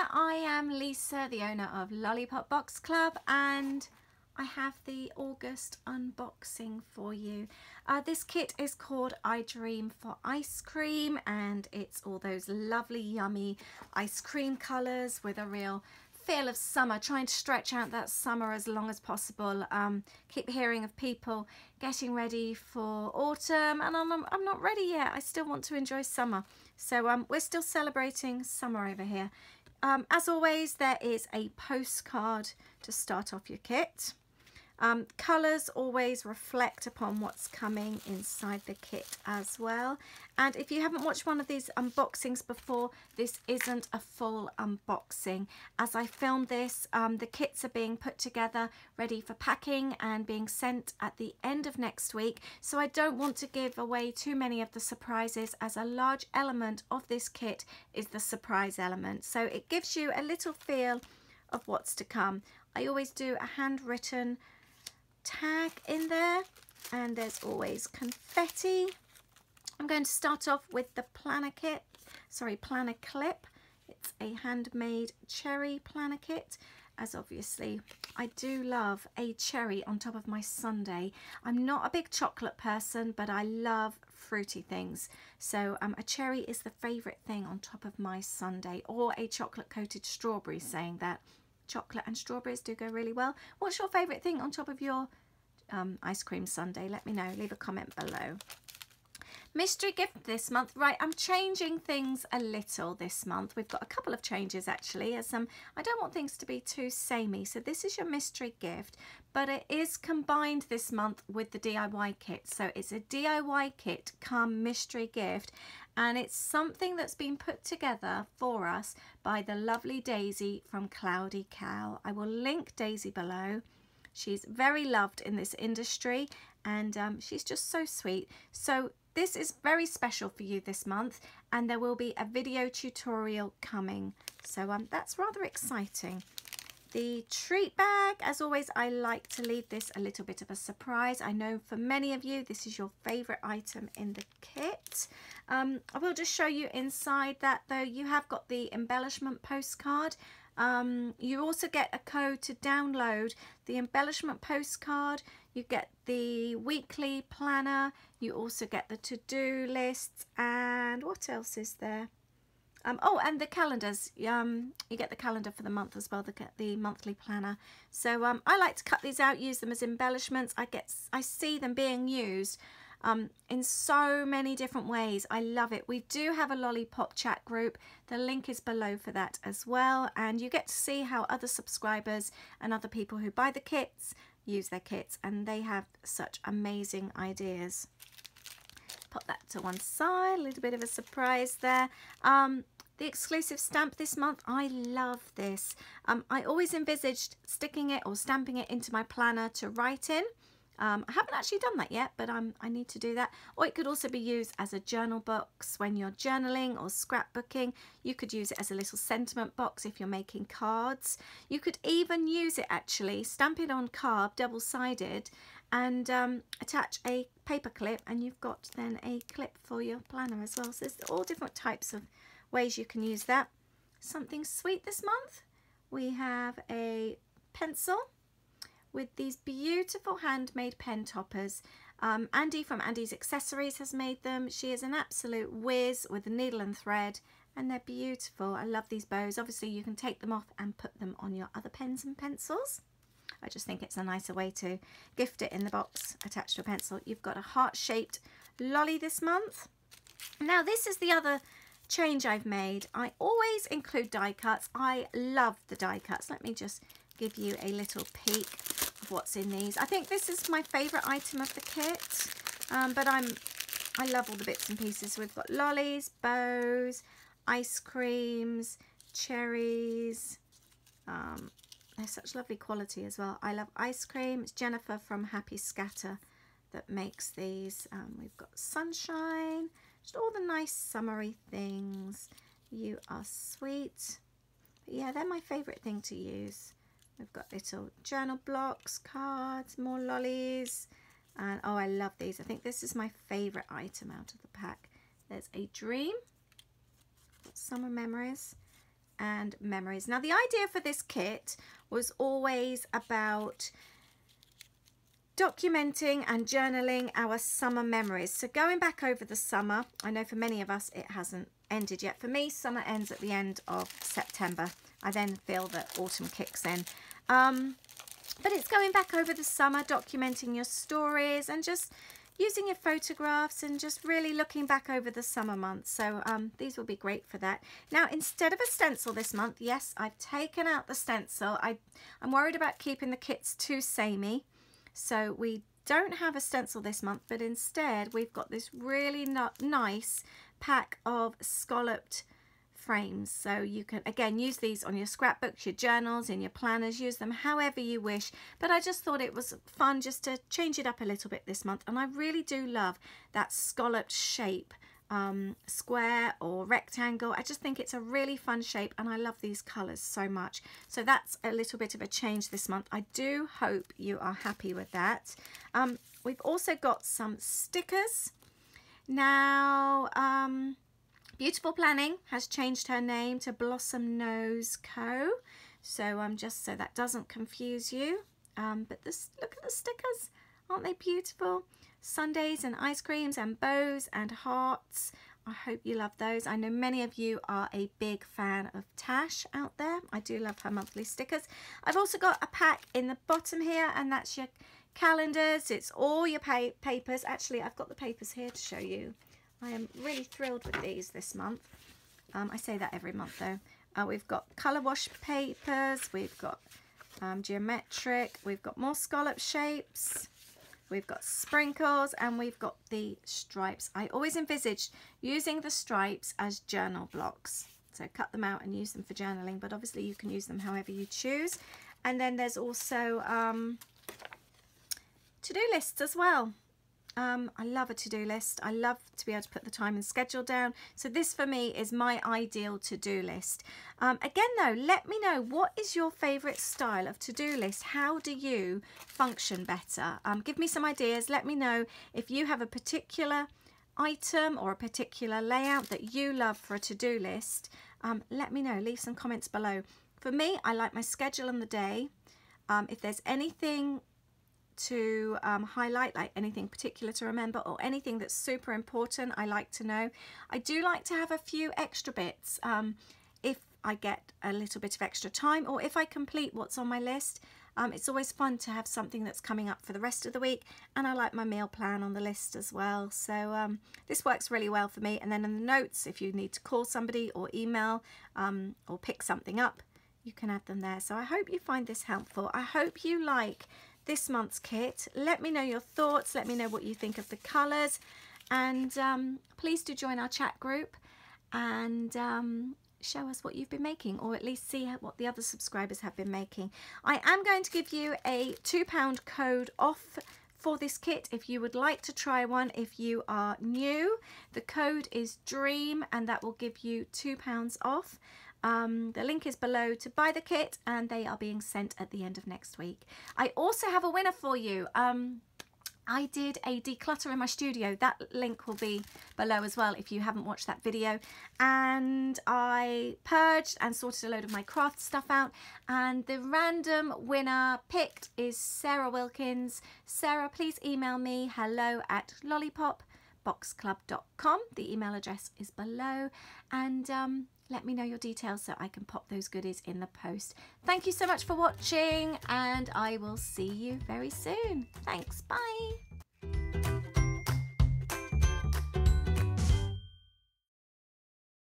there, I am Lisa, the owner of Lollipop Box Club, and I have the August unboxing for you. This kit is called I Dream for Ice Cream, and it's all those lovely yummy ice cream colours with a real feel of summer, trying to stretch out that summer as long as possible. Keep hearing of people getting ready for autumn, and I'm not ready yet. I still want to enjoy summer. So we're still celebrating summer over here. As always, there is a postcard to start off your kit. Colours always reflect upon what's coming inside the kit as well. And if you haven't watched one of these unboxings before, this isn't a full unboxing. As I filmed this, the kits are being put together, ready for packing and being sent at the end of next week. So I don't want to give away too many of the surprises, as a large element of this kit is the surprise element. So it gives you a little feel of what's to come. I always do a handwritten tag in there, and there's always confetti. I'm going to start off with the planner clip. It's a handmade cherry planner kit, as obviously I do love a cherry on top of my sundae. I'm not a big chocolate person, but I love fruity things, so a cherry is the favourite thing on top of my sundae, or a chocolate coated strawberry, saying that chocolate and strawberries do go really well. What's your favourite thing on top of your ice cream sundae? Let me know, leave a comment below. Mystery gift this month. Right, I'm changing things a little this month. We've got a couple of changes actually, as I don't want things to be too samey. So this is your mystery gift, but it is combined this month with the DIY kit. So it's a DIY kit come mystery gift, and it's something that's been put together for us by the lovely Daisy from Cloudy Cow. I will link Daisy below. She's very loved in this industry, and she's just so sweet. So this is very special for you this month, and there will be a video tutorial coming. So that's rather exciting. The treat bag, as always, I like to leave this a little bit of a surprise. I know for many of you, this is your favourite item in the kit. I will just show you inside that though. You have got the embellishment postcard. You also get a code to download the embellishment postcard. You get the weekly planner. You also get the to-do lists, and what else is there? Oh, and the calendars. You get the calendar for the month as well, the monthly planner. So I like to cut these out, use them as embellishments. I see them being used in so many different ways. I love it. We do have a Lollipop chat group. The link is below for that as well, and you get to see how other subscribers and other people who buy the kits use their kits, and they have such amazing ideas. Put that to one side, a little bit of a surprise there. The exclusive stamp this month, I love this. I always envisaged sticking it or stamping it into my planner to write in. I haven't actually done that yet, but I need to do that. Or it could also be used as a journal box when you're journaling or scrapbooking. You could use it as a little sentiment box if you're making cards. You could even use it actually, stamp it on card, double-sided, and attach a paper clip, and you've got then a clip for your planner as well. So there's all different types of ways you can use that. Something sweet this month. We have a pencil with these beautiful handmade pen toppers. Andy from Andy's Accessories has made them. She is an absolute whiz with the needle and thread, and they're beautiful. I love these bows. Obviously you can take them off and put them on your other pens and pencils. I just think it's a nicer way to gift it in the box attached to a pencil. You've got a heart-shaped lolly this month. Now this is the other change I've made. I always include die cuts. I love the die cuts. Let me just give you a little peek of what's in these. I think this is my favourite item of the kit, but I love all the bits and pieces. We've got lollies, bows, ice creams, cherries. They're such lovely quality as well. I love ice cream. It's Jennifer from Happy Scatter that makes these. We've got sunshine, just all the nice summery things. You are sweet. But yeah, they're my favourite thing to use. We've got little journal blocks, cards, more lollies, and oh, I love these. I think this is my favourite item out of the pack. There's a dream, summer memories, and memories. Now the idea for this kit was always about documenting and journaling our summer memories. So going back over the summer, I know for many of us it hasn't ended yet. For me, summer ends at the end of September. I then feel that autumn kicks in. But it's going back over the summer, documenting your stories and just using your photographs and just really looking back over the summer months. So these will be great for that. Now, instead of a stencil this month, yes, I've taken out the stencil. I'm worried about keeping the kits too samey. So we don't have a stencil this month, but instead we've got this really nice pack of scalloped frames. So you can again use these on your scrapbooks, your journals, in your planners, use them however you wish. But I just thought it was fun just to change it up a little bit this month, and I really do love that scalloped shape, square or rectangle. I just think it's a really fun shape, and I love these colors so much. So that's a little bit of a change this month. I do hope you are happy with that. We've also got some stickers. Now Beautiful Planning has changed her name to Blossom Nose Co. So just so that doesn't confuse you. But look at the stickers. Aren't they beautiful? Sundaes and ice creams and bows and hearts. I hope you love those. I know many of you are a big fan of Tash out there. I do love her monthly stickers. I've also got a pack in the bottom here, and that's your calendars. It's all your papers. Actually, I've got the papers here to show you. I am really thrilled with these this month. I say that every month though. We've got colour wash papers, we've got geometric, we've got more scallop shapes, we've got sprinkles, and we've got the stripes. I always envisaged using the stripes as journal blocks. So cut them out and use them for journaling, but obviously you can use them however you choose. And then there's also to-do lists as well. I love a to-do list. I love to be able to put the time and schedule down. So this for me is my ideal to-do list. Again though, let me know, what is your favourite style of to-do list? How do you function better? Give me some ideas. Let me know if you have a particular item or a particular layout that you love for a to-do list. Let me know. Leave some comments below. For me, I like my schedule on the day. If there's anything to highlight, like anything particular to remember or anything that's super important, I like to know. I do like to have a few extra bits if I get a little bit of extra time, or if I complete what's on my list. It's always fun to have something that's coming up for the rest of the week, and I like my meal plan on the list as well. So this works really well for me. And then in the notes, if you need to call somebody or email or pick something up, you can add them there. So I hope you find this helpful. I hope you like this month's kit. Let me know your thoughts. Let me know what you think of the colours, and please do join our chat group and show us what you've been making, or at least see what the other subscribers have been making. I am going to give you a £2 code off for this kit if you would like to try one. If you are new, the code is DREAM, and that will give you £2 off. The link is below to buy the kit, and they are being sent at the end of next week. I also have a winner for you. I did a declutter in my studio. That link will be below as well if you haven't watched that video. And I purged and sorted a load of my craft stuff out. And the random winner picked is Sarah Wilkins. Sarah, please email me hello@lollipopboxclub.com. The email address is below. And let me know your details so I can pop those goodies in the post. Thank you so much for watching, and I will see you very soon. Thanks, bye.